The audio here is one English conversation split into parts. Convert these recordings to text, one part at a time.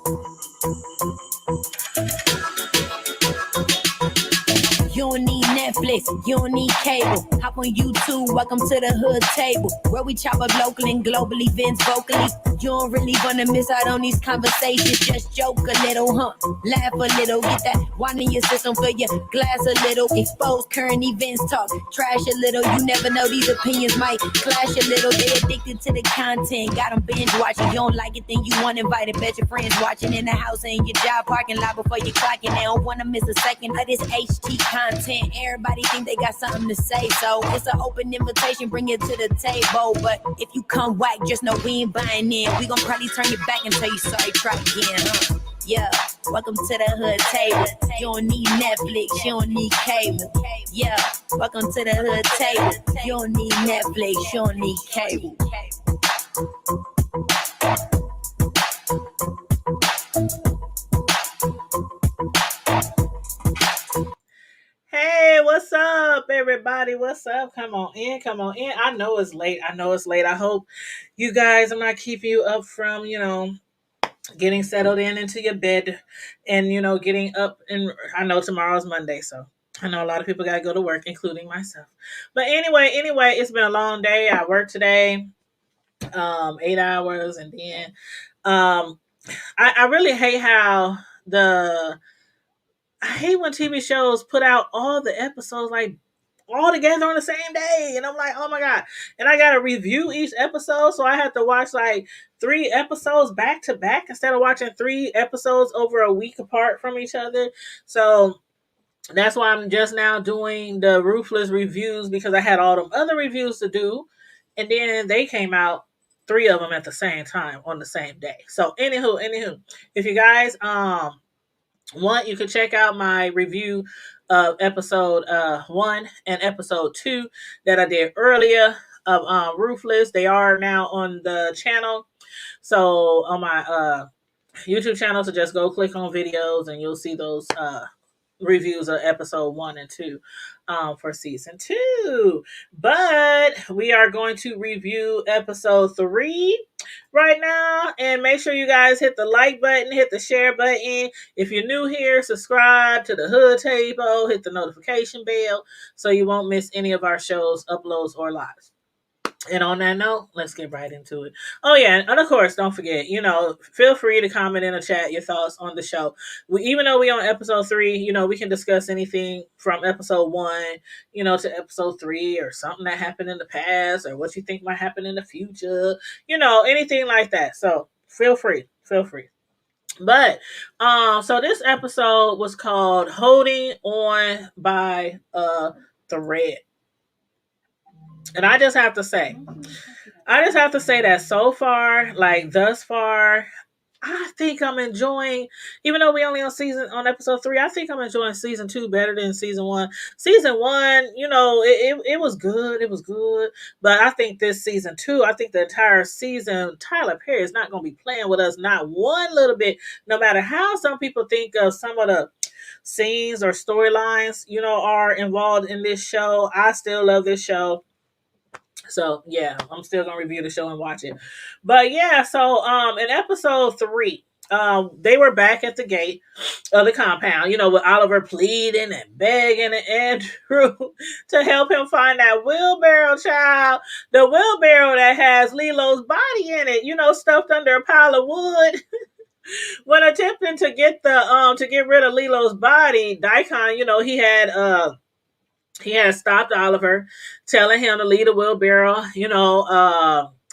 You don't need Netflix, you don't need cable. Hop on YouTube, welcome to the hood table, where we chop up local and global events vocally. You don't really wanna miss out on these conversations. Just joke a little, laugh a little, get that wine in your system, fill your glass a little. Expose current events, talk trash a little. You never know, these opinions might clash a little. They addicted to the content, got them binge watching. You don't like it, then you want invited. Bet your friends watching in the house and your job parking lot before you clocking. They don't wanna miss a second of this HT content. Everybody think they got something to say, so it's an open invitation, bring it to the table. But if you come whack, just know we ain't buying in. We gon' probably turn your back and tell you sorry, try again, Yeah, welcome to the hood table. You don't need Netflix, you don't need cable. Yeah, welcome to the hood table. You don't need Netflix, you don't need cable. Hey, what's up, everybody? What's up? Come on in, come on in. I know it's late. I hope you guys, I'm not keeping you up from, getting settled into your bed and, getting up. And I know tomorrow's Monday, so I know a lot of people got to go to work, including myself. But anyway, it's been a long day. I worked today, 8 hours. And then I really hate how I hate when TV shows put out all the episodes like all together on the same day. And I'm like, oh my God. And I got to review each episode. So I have to watch like 3 episodes back to back instead of watching 3 episodes over a week apart from each other. So that's why I'm just now doing the Ruthless reviews, because I had all them other reviews to do. And then they came out, 3 of them at the same time on the same day. So anywho, if you guys, you can check out my review of episode 1 and episode 2 that I did earlier of Ruthless. They are now on the channel. So on my YouTube channel, so just go click on videos and you'll see those reviews of episode 1 and 2 for season 2. But we are going to review episode 3 right now, and make sure you guys hit the like button, hit the share button. If you're new here, subscribe to the Hood Table, hit the notification bell so you won't miss any of our shows, uploads, or lives. And on that note, let's get right into it. Oh yeah, and of course, don't forget, feel free to comment in the chat your thoughts on the show. Even though we on episode 3, we can discuss anything from episode 1, to episode 3, or something that happened in the past, or what you think might happen in the future, anything like that. So feel free. But so this episode was called "Holding On by a Thread." And I just have to say that so far, like thus far, I think I'm enjoying, even though we only on episode 3, I think I'm enjoying season 2 better than season 1. Season 1, it was good. It was good. But I think this season 2, I think the entire season, Tyler Perry is not going to be playing with us not one little bit, no matter how some people think of some of the scenes or storylines, are involved in this show. I still love this show. So yeah, I'm still gonna review the show and watch it. But yeah, so in episode 3, they were back at the gate of the compound, with Oliver pleading and begging Andrew to help him find that wheelbarrow, child. The wheelbarrow that has Lilo's body in it, stuffed under a pile of wood. When attempting to get to get rid of Lilo's body, Daikon, he had stopped Oliver, telling him to leave the wheelbarrow,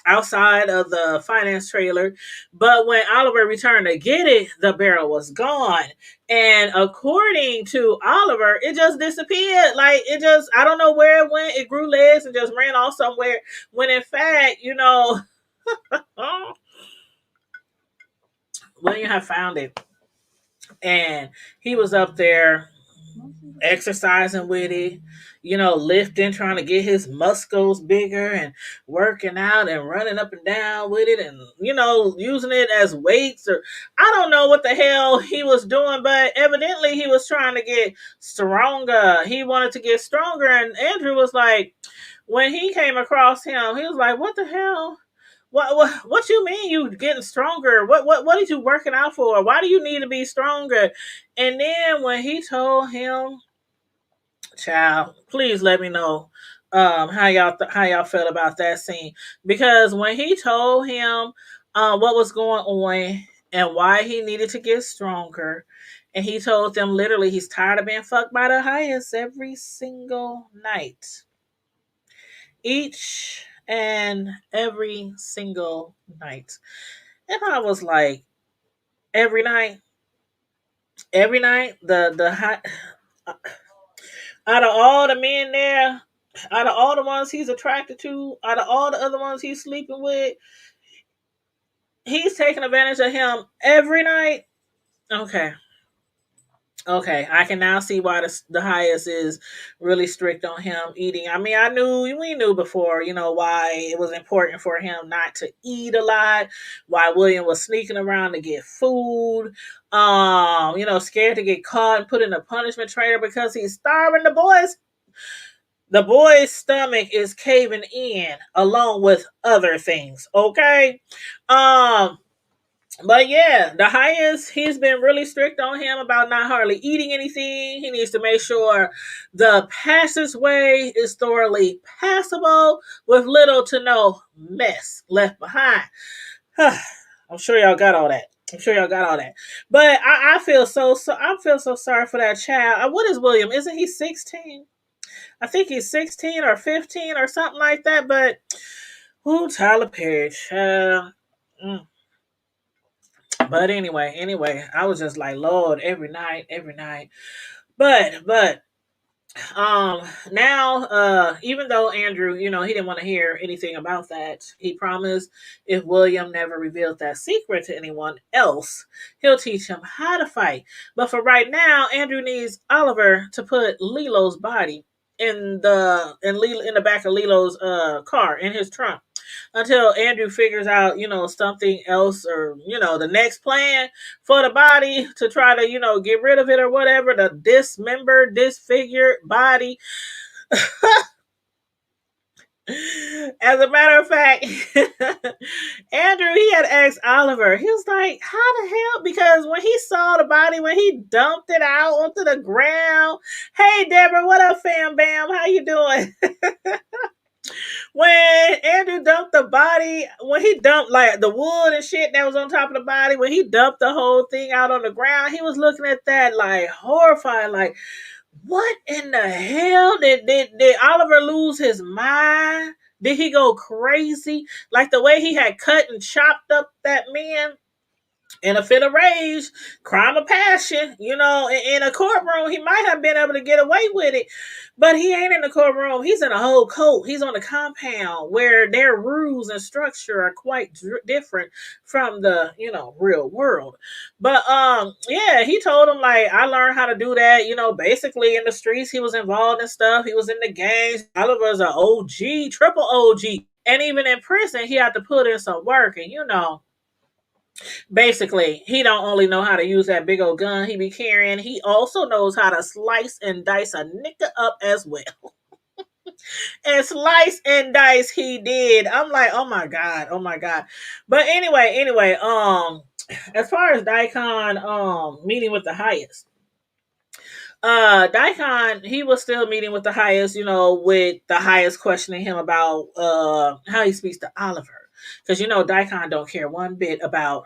outside of the finance trailer. But when Oliver returned to get it, the barrel was gone. And according to Oliver, it just disappeared. Like, I don't know where it went. It grew legs and just ran off somewhere. When in fact, William had found it. And he was up there exercising with it, lifting, trying to get his muscles bigger, and working out and running up and down with it, and using it as weights, or I don't know what the hell he was doing, but evidently he was trying to get stronger. He wanted to get stronger, and Andrew was like, when he came across him, he was like, what the hell? What you mean you getting stronger? What are you working out for? Why do you need to be stronger? And then when he told him, child, please let me know how y'all felt about that scene, because when he told him what was going on and why he needed to get stronger, and he told them literally he's tired of being fucked by the highest every single night, each and every single night. And I was like, every night, every night, the high, out of all the men there, out of all the ones he's attracted to, out of all the other ones he's sleeping with, he's taking advantage of him every night. Okay. Okay, I can now see why the highest is really strict on him eating. I mean, we knew before, why it was important for him not to eat a lot, why William was sneaking around to get food, scared to get caught and put in a punishment trailer because he's starving. The boy's stomach is caving in along with other things. Okay. Um, but yeah, the highest, he's been really strict on him about not hardly eating anything. He needs to make sure the passageway is thoroughly passable with little to no mess left behind. I'm sure y'all got all that. I'm sure y'all got all that. But I feel I feel so sorry for that child. What is William? Isn't he 16? I think he's 16 or 15 or something like that. But who, Tyler Perry, child. But anyway, I was just like, Lord, every night, every night. But now even though Andrew, he didn't want to hear anything about that, he promised if William never revealed that secret to anyone else, he'll teach him how to fight. But for right now, Andrew needs Oliver to put Lilo's body in the back of Lilo's car in his trunk until Andrew figures out, something else, or, the next plan for the body to try to, get rid of it or whatever, the dismembered, disfigured body. As a matter of fact, Andrew, he had asked Oliver, he was like, how the hell? Because when he saw the body, when he dumped it out onto the ground, hey, Deborah, what up, fam bam? How you doing? When Andrew dumped the body, when he dumped like the wood and shit that was on top of the body, when he dumped the whole thing out on the ground, he was looking at that like horrified, like, what in the hell? Did Oliver lose his mind? Did he go crazy? Like the way he had cut and chopped up that man in a fit of rage, crime of passion, in a courtroom, he might have been able to get away with it, but he ain't in the courtroom. He's in a whole coat. He's on a compound where their rules and structure are quite different from the, real world. But, yeah, he told him, like, I learned how to do that, basically in the streets. He was involved in stuff. He was in the gangs. Oliver's an OG, triple OG. And even in prison, he had to put in some work. And, basically, he don't only know how to use that big old gun he be carrying, he also knows how to slice and dice a nigga up as well. And slice and dice he did. I'm like, oh my god, oh my god. But anyway, as far as Daikon meeting with the highest, Daikon, he was still meeting with the highest, with the highest questioning him about how he speaks to Oliver, because Daikon don't care one bit about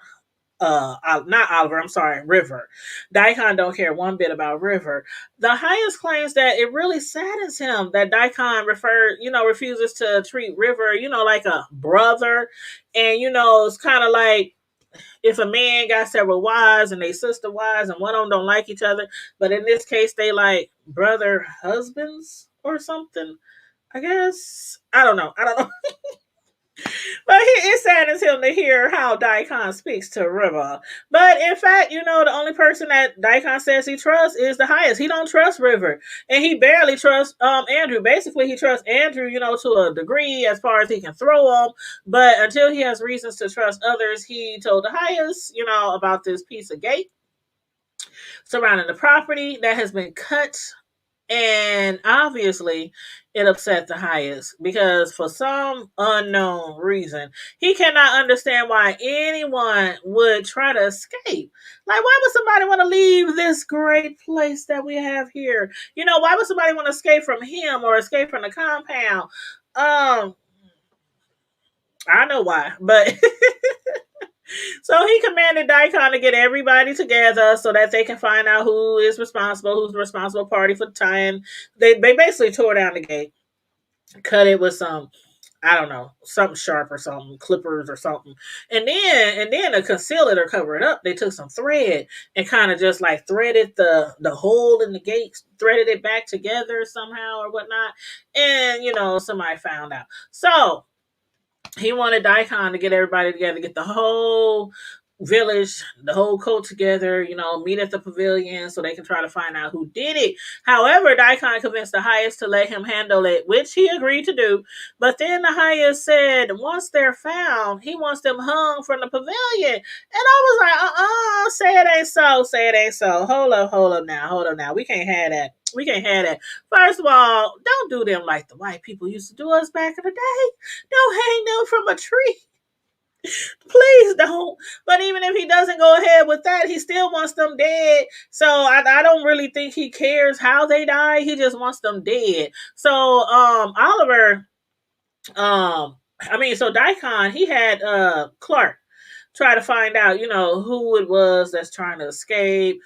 not Oliver, I'm sorry, River. Daikon don't care one bit about River. The highest claims that it really saddens him that Daikon refuses to treat River, like a brother. And, it's kind of like if a man got several wives and they sister wives and one of them don't like each other, but in this case they like brother husbands or something. I guess. I don't know. But it saddens him to hear how Daikon speaks to River. But in fact, the only person that Daikon says he trusts is the highest. He don't trust River. And he barely trusts Andrew. Basically, he trusts Andrew, to a degree as far as he can throw him. But until he has reasons to trust others, he told the highest, about this piece of gate surrounding the property that has been cut And obviously, it upset the highest because for some unknown reason, he cannot understand why anyone would try to escape. Like, why would somebody want to leave this great place that we have here? You know, why would somebody want to escape from him or escape from the compound? Um, I know why, but so he commanded Daikon to get everybody together so that they can find out who's the responsible party for tying. They basically tore down the gate, cut it with some, I don't know, something sharp or something, clippers or something. And then to conceal it or cover it up, they took some thread and kind of just like threaded the hole in the gate, threaded it back together somehow or whatnot. And somebody found out. So he wanted Daikon to get everybody together, get the whole village, the whole cult together, meet at the pavilion so they can try to find out who did it. However, Daikon convinced the highest to let him handle it, which he agreed to do. But then the highest said once they're found, he wants them hung from the pavilion. And I was like, say it ain't so, say it ain't so. Hold up now. We can't have that. We can't have that. First of all, don't do them like the white people used to do us back in the day. Don't hang them from a tree. Please don't. But even if he doesn't go ahead with that, he still wants them dead. So I don't really think he cares how they die. He just wants them dead. So Oliver, so Daikon, he had Clark try to find out, who it was that's trying to escape.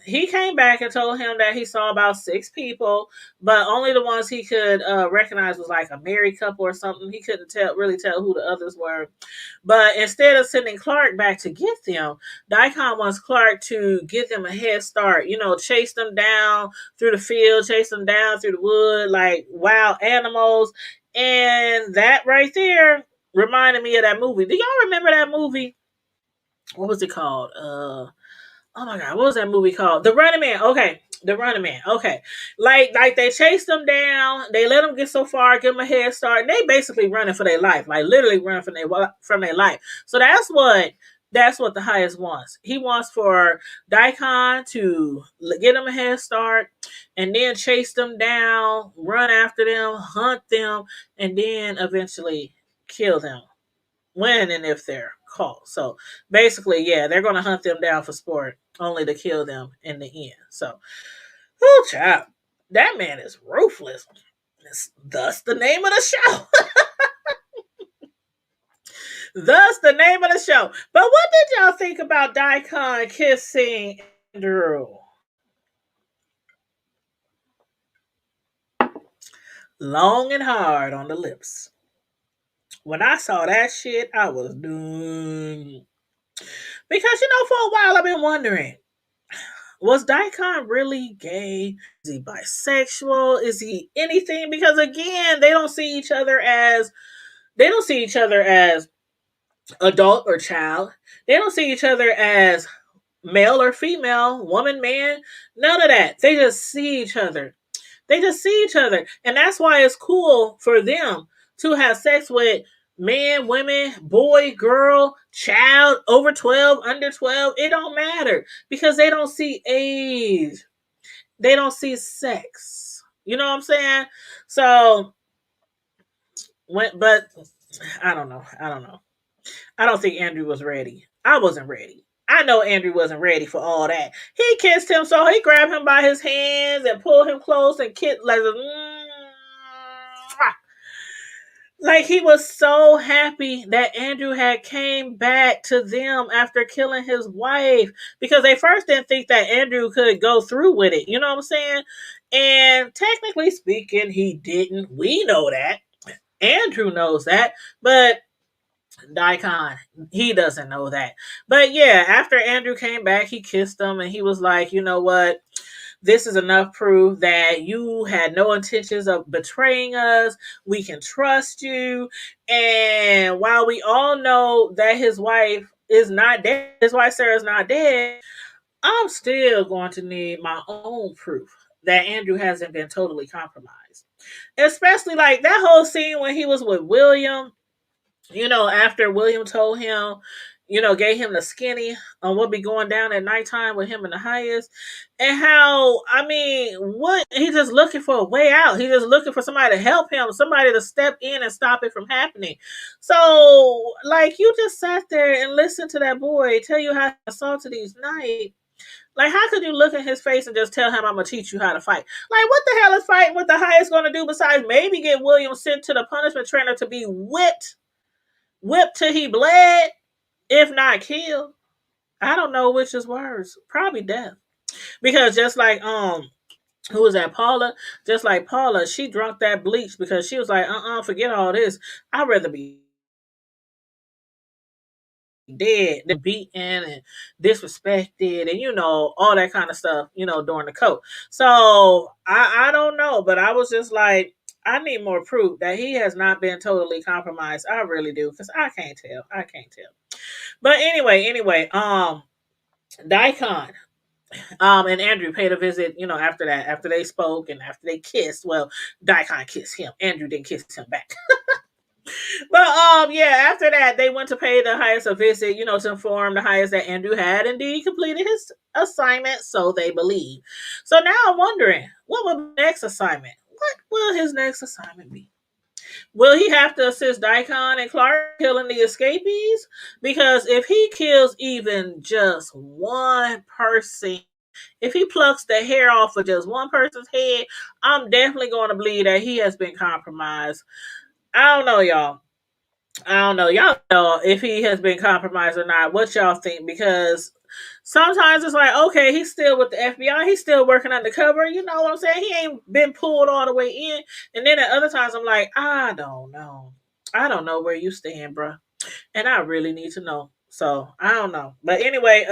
He came back and told him that he saw about 6 people, but only the ones he could recognize was like a married couple or something. He couldn't really tell who the others were. But instead of sending Clark back to get them, Daikon wants Clark to give them a head start. Chase them down through the field, chase them down through the wood like wild animals. And that right there reminded me of that movie. Do y'all remember that movie? What was it called? Oh my god, what was that movie called? The Running Man. Okay, The Running Man. Okay, like they chased them down. They let them get so far, give them a head start. And they basically running for their life, like literally running from their life. So that's what the highest wants. He wants for Daikon to get them a head start, and then chase them down, run after them, hunt them, and then eventually kill them when and if they're caught. So basically, yeah, they're going to hunt them down for sport, only to kill them in the end. So, oh, child, that man is ruthless. Thus the name of the show. Thus the name of the show. But what did y'all think about Daikon kissing Andrew? Long and hard on the lips. When I saw that shit, I was doomed. Because, for a while I've been wondering, was Daikon really gay? Is he bisexual? Is he anything? Because again, they don't see each other as adult or child. They don't see each other as male or female, woman, man, none of that. They just see each other. And that's why it's cool for them to have sex with man, women, boy, girl, child, over 12, under 12. It don't matter because they don't see age. They don't see sex. You know what I'm saying? So, but I don't know. I don't think Andrew was ready. I wasn't ready. I know Andrew wasn't ready for all that. He kissed him, so he grabbed him by his hands and pulled him close and kissed like he was so happy that Andrew had came back to them after killing his wife, because they first didn't think that Andrew could go through with it. You know what I'm saying? And technically speaking, he didn't. We know that. Andrew knows that, but Daikon, he doesn't know that. But yeah, after Andrew came back, he kissed him and he was like, you know what? This is enough proof that you had no intentions of betraying us. We can trust you. And while we all know that his wife is not dead, his wife Sarah's not dead, I'm still going to need my own proof that Andrew hasn't been totally compromised. Especially like that whole scene when he was with William, after William told him, gave him the skinny on what be going down at nighttime with him and the highest, and how, I mean, what, he's just looking for a way out. He's just looking for somebody to help him, somebody to step in and stop it from happening. So, like, you just sat there and listened to that boy tell you how to assaulted these night. Like, how could you look in his face and just tell him, I'm gonna teach you how to fight? Like, what the hell is fighting with the highest gonna do besides maybe get William sent to the punishment trainer to be whipped till he bled, if not killed? I don't know which is worse. Probably death. Because just like who was that, Paula? Just like Paula, she drunk that bleach because she was like, forget all this. I'd rather be dead than beaten and disrespected and all that kind of stuff, during the coat. So I don't know, but I was just like, I need more proof that he has not been totally compromised. I really do, because I can't tell. I can't tell. But anyway, Daikon, and Andrew paid a visit, after that, after they spoke and after they kissed. Well, Daikon kissed him. Andrew didn't kiss him back. But yeah, after that, they went to pay the highest a visit, to inform the highest that Andrew had indeed completed his assignment, so they believe. So now I'm wondering, what will the next assignment? What will his next assignment be? Will he have to assist Daikon and Clark killing the escapees? Because if he kills even just one person, if he plucks the hair off of just one person's head, I'm definitely going to believe that he has been compromised. I don't know, y'all. I don't know. Y'all know if he has been compromised or not. What y'all think? Because sometimes it's like, okay, he's still with the FBI. He's still working undercover. You know what I'm saying? He ain't been pulled all the way in. And then at other times, I'm like, I don't know. I don't know where you stand, bruh. And I really need to know. So I don't know. But anyway,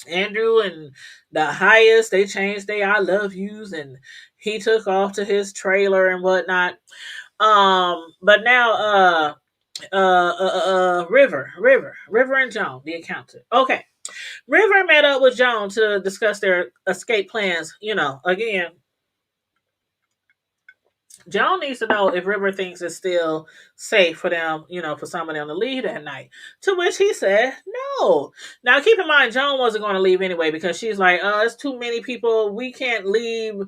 Andrew and the highest, they changed their I love yous, and he took off to his trailer and whatnot. But now, River and Joan, the accountant. Okay. River met up with Joan to discuss their escape plans. Again, Joan needs to know if River thinks it's still safe for them, for some of them to leave that night. To which he said, no. Now, keep in mind, Joan wasn't going to leave anyway because she's like, it's too many people. We can't leave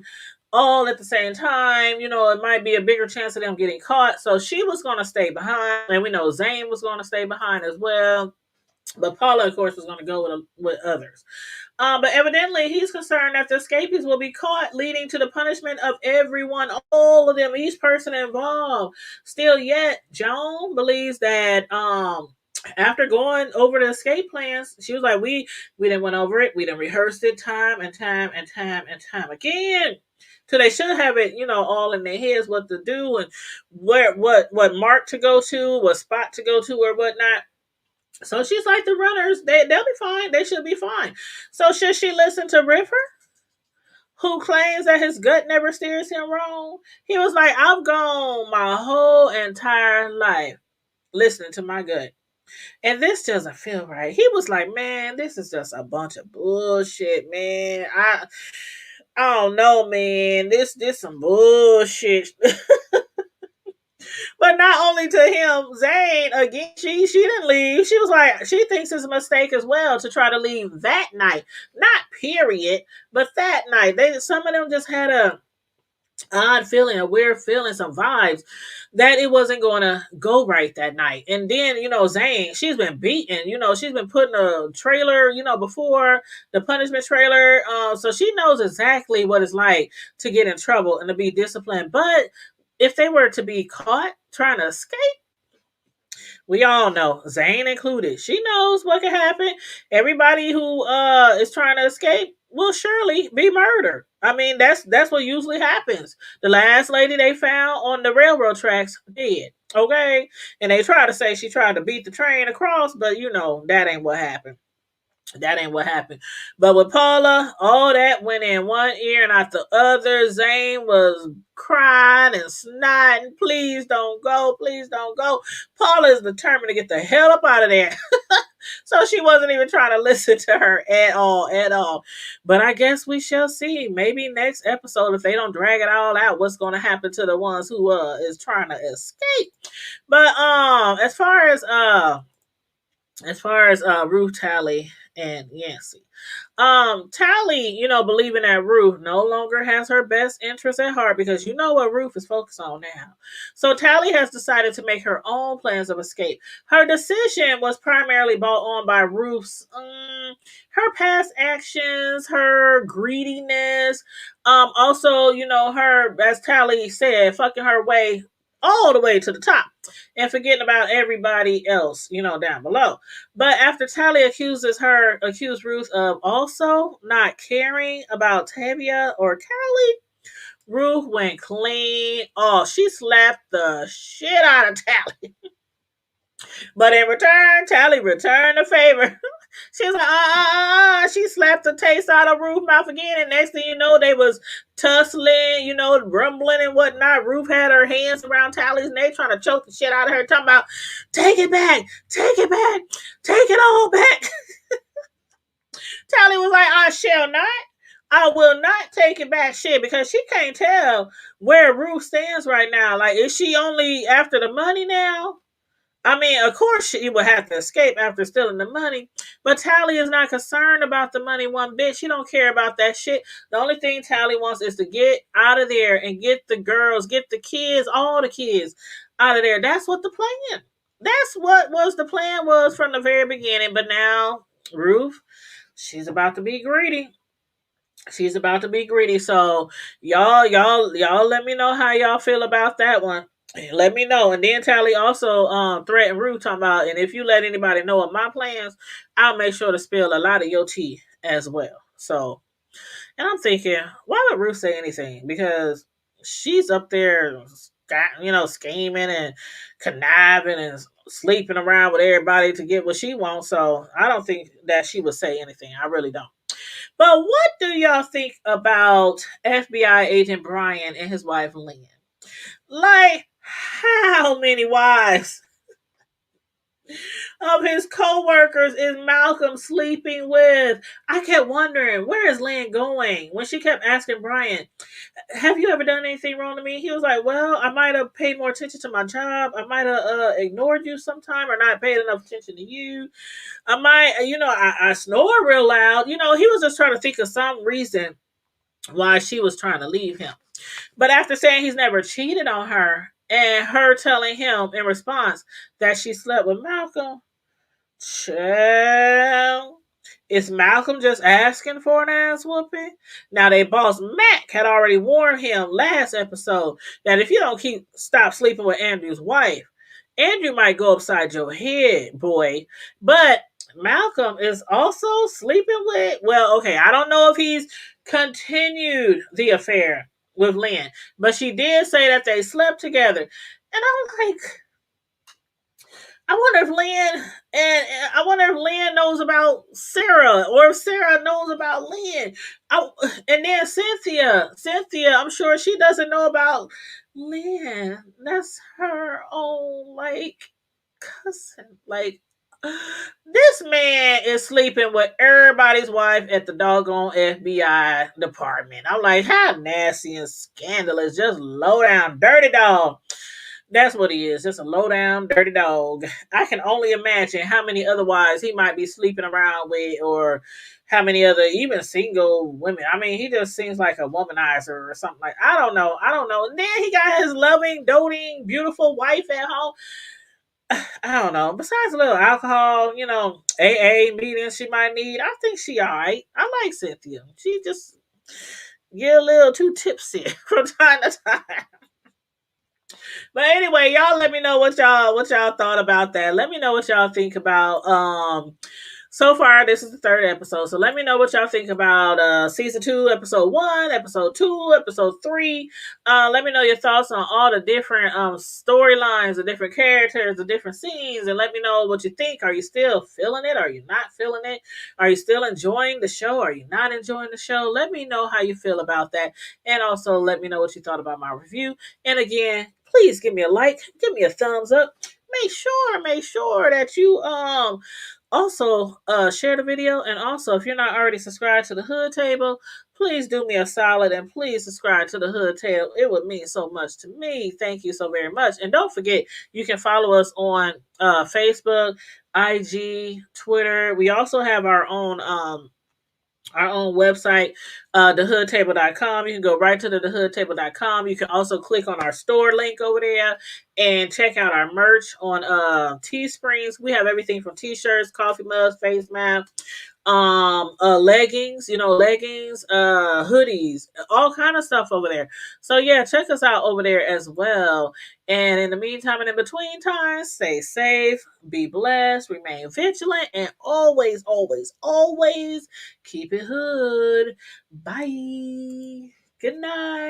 all at the same time. It might be a bigger chance of them getting caught. So she was going to stay behind. And we know Zane was going to stay behind as well. But Paula, of course, was going to go with others. But evidently, he's concerned that the escapees will be caught, leading to the punishment of everyone, all of them, each person involved. Still yet, Joan believes that after going over the escape plans, she was like, we didn't went over it. We didn't rehearsed it time and time and time and time again. So they should have it, all in their heads what to do and what mark to go to, what spot to go to, or whatnot. So she's like, the runners, they'll be fine. They should be fine. So should she listen to River, who claims that his gut never steers him wrong? He was like, I've gone my whole entire life listening to my gut, and this doesn't feel right. He was like, man, this is just a bunch of bullshit, man. I don't know, man. This some bullshit. But not only to him, Zane, again, she didn't leave. She was like, she thinks it's a mistake as well to try to leave that night. Not period, but that night. Some of them just had a odd feeling, a weird feeling, some vibes that it wasn't going to go right that night. And then, Zane, she's been beaten, she's been put in a trailer, before the punishment trailer. So she knows exactly what it's like to get in trouble and to be disciplined. But if they were to be caught trying to escape, we all know, Zane included, she knows what could happen. Everybody who is trying to escape will surely be murdered. I mean, that's what usually happens. The last lady they found on the railroad tracks dead. Okay? And they try to say she tried to beat the train across, but that ain't what happened. That ain't what happened. But with Paula, all that went in one ear and out the other. Zane was crying and snotting. Please don't go. Please don't go. Paula is determined to get the hell up out of there. So she wasn't even trying to listen to her at all. But I guess we shall see. Maybe next episode, if they don't drag it all out, what's going to happen to the ones who is trying to escape. But as far as as far as Ruth, Tally, and Yancey. Tally, believing that Ruth no longer has her best interest at heart because you know what Ruth is focused on now. So Tally has decided to make her own plans of escape. Her decision was primarily brought on by Ruth's her past actions, her greediness, also, her, as Tally said, fucking her way all the way to the top and forgetting about everybody else, down below. But after Tally accused Ruth of also not caring about Tavia or Callie, Ruth went clean. Oh, she slapped the shit out of Tally. But in return, Tally returned the favor. She was like, She slapped the taste out of Ruth's mouth again. And next thing you know, they was tussling, rumbling and whatnot. Ruth had her hands around Tally's neck, trying to choke the shit out of her, talking about, take it back, take it back, take it all back. Tally was like, I shall not. I will not take it back, shit, because she can't tell where Ruth stands right now. Like, is she only after the money now? I mean, of course she would have to escape after stealing the money, but Tally is not concerned about the money one bit. She don't care about that shit. The only thing Tally wants is to get out of there and get the girls, get the kids, all the kids out of there. That's what the plan. That's what was the plan was from the very beginning. But now Ruth, she's about to be greedy. She's about to be greedy. So y'all let me know how y'all feel about that one. Let me know. And then Tally also threatened Ruth talking about, and if you let anybody know of my plans, I'll make sure to spill a lot of your tea as well. So, and I'm thinking, why would Ruth say anything? Because she's up there, scheming and conniving and sleeping around with everybody to get what she wants. So I don't think that she would say anything. I really don't. But what do y'all think about FBI agent Brian and his wife Lynn? Like, how many wives of his co-workers is Malcolm sleeping with? I kept wondering, where is Lynn going? When she kept asking Brian, have you ever done anything wrong to me? He was like, well, I might have paid more attention to my job. I might have ignored you sometime or not paid enough attention to you. I might, I snore real loud. He was just trying to think of some reason why she was trying to leave him. But after saying he's never cheated on her and her telling him in response that she slept with Malcolm, child, is Malcolm just asking for an ass whooping? Now, their boss Mac had already warned him last episode that if you don't stop sleeping with Andrew's wife, Andrew might go upside your head, boy. But Malcolm is also sleeping with, well, okay, I don't know if he's continued the affair with Lynn, but she did say that they slept together. And I'm like, I wonder if Lynn knows about Sarah, or if Sarah knows about Lynn. And then Cynthia, I'm sure she doesn't know about Lynn. That's her own cousin. This man is sleeping with everybody's wife at the doggone FBI department. I'm like, how nasty and scandalous, just low down, dirty dog. That's what he is. Just a low down, dirty dog. I can only imagine how many other wives he might be sleeping around with, or how many other, even single women. I mean, he just seems like a womanizer or something like. I don't know. And then he got his loving, doting, beautiful wife at home. I don't know. Besides a little alcohol, AA meetings she might need. I think she all right. I like Cynthia. She just get a little too tipsy from time to time. But anyway, y'all let me know what y'all thought about that. Let me know what y'all think about so far this is the third episode. So let me know what y'all think about season 2, episode 1, episode 2, episode 3. Let me know your thoughts on all the different storylines, the different characters, the different scenes, and let me know what you think. Are you still feeling it? Are you not feeling it? Are you still enjoying the show? Are you not enjoying the show? Let me know how you feel about that. And also let me know what you thought about my review. And again, please give me a like, give me a thumbs up. Make sure that you Also, share the video. And also, if you're not already subscribed to the Hood Table, please do me a solid and please subscribe to the Hood Table. It would mean so much to me. Thank you so very much. And don't forget, you can follow us on Facebook, IG, Twitter. We also have our own website, thehoodtable.com. You can go right to the thehoodtable.com. You can also click on our store link over there and check out our merch on Teesprings. We have everything from t-shirts, coffee mugs, face masks, leggings, hoodies, all kind of stuff over there. So yeah, check us out over there as well. And in the meantime and in between times, stay safe, be blessed, remain vigilant, and always, always, always keep it hood. Bye. Good night.